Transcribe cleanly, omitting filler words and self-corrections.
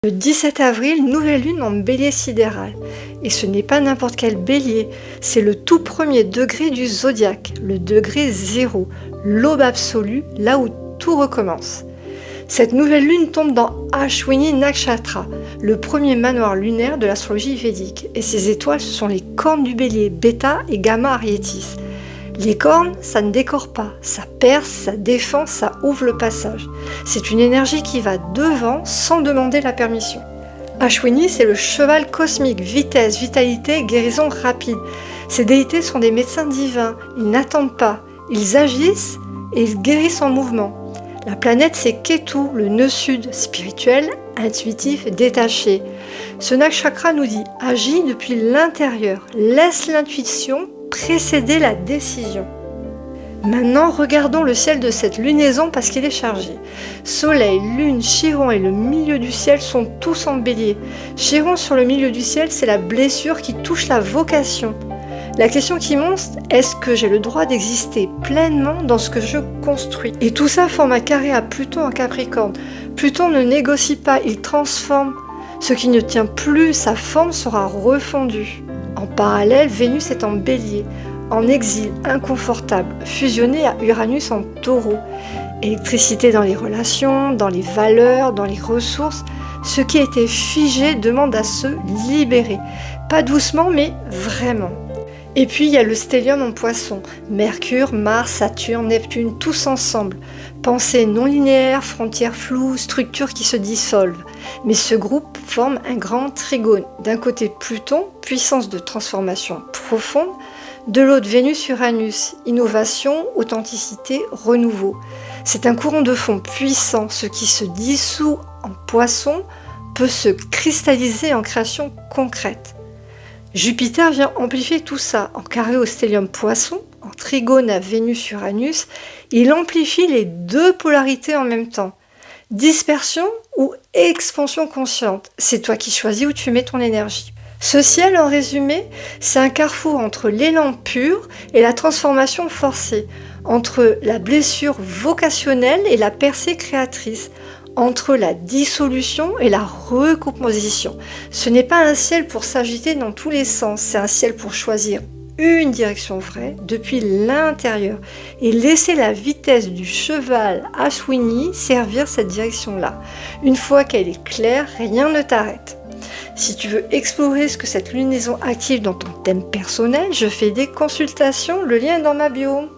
Le 17 avril, nouvelle lune en bélier sidéral. Et ce n'est pas n'importe quel bélier, c'est le tout premier degré du zodiaque, le degré 0, l'aube absolue, là où tout recommence. Cette nouvelle lune tombe dans Ashwini Nakshatra, le premier manoir lunaire de l'astrologie védique. Et ces étoiles, ce sont les cornes du bélier, Beta et Gamma Arietis. Les cornes, ça ne décore pas, ça perce, ça défend, ça ouvre le passage. C'est une énergie qui va devant sans demander la permission. Ashwini, c'est le cheval cosmique, vitesse, vitalité, guérison rapide. Ces déités sont des médecins divins, ils n'attendent pas, ils agissent et ils guérissent en mouvement. La planète, c'est Ketu, le nœud sud, spirituel, intuitif, détaché. Ce nakshatra nous dit, agis depuis l'intérieur, laisse l'intuition précéder la décision. Maintenant, regardons le ciel de cette lunaison parce qu'il est chargé. Soleil, lune, Chiron et le milieu du ciel sont tous en bélier. Chiron sur le milieu du ciel, c'est la blessure qui touche la vocation. La question qui monte, est-ce que j'ai le droit d'exister pleinement dans ce que je construis? Et tout ça forme un carré à Pluton en Capricorne. Pluton ne négocie pas, il transforme. Ce qui ne tient plus, sa forme sera refondue. En parallèle, Vénus est en bélier, en exil, inconfortable, fusionné à Uranus en taureau. Électricité dans les relations, dans les valeurs, dans les ressources. Ce qui a été figé demande à se libérer. Pas doucement, mais vraiment. Et puis il y a le stellium en poisson, Mercure, Mars, Saturne, Neptune, tous ensemble. Pensée non linéaire, frontières floues, structures qui se dissolvent. Mais ce groupe forme un grand trigone. D'un côté Pluton, puissance de transformation profonde, de l'autre Vénus-Uranus, innovation, authenticité, renouveau. C'est un courant de fond puissant, ce qui se dissout en poisson peut se cristalliser en création concrète. Jupiter vient amplifier tout ça, en carré au stellium poisson, en trigone à Vénus-Uranus, il amplifie les deux polarités en même temps. Dispersion ou expansion consciente, c'est toi qui choisis où tu mets ton énergie. Ce ciel, en résumé, c'est un carrefour entre l'élan pur et la transformation forcée, entre la blessure vocationnelle et la percée créatrice, entre la dissolution et la recomposition. Ce n'est pas un ciel pour s'agiter dans tous les sens, c'est un ciel pour choisir une direction vraie depuis l'intérieur et laisser la vitesse du cheval Ashwini servir cette direction-là. Une fois qu'elle est claire, rien ne t'arrête. Si tu veux explorer ce que cette lunaison active dans ton thème personnel, je fais des consultations, le lien est dans ma bio.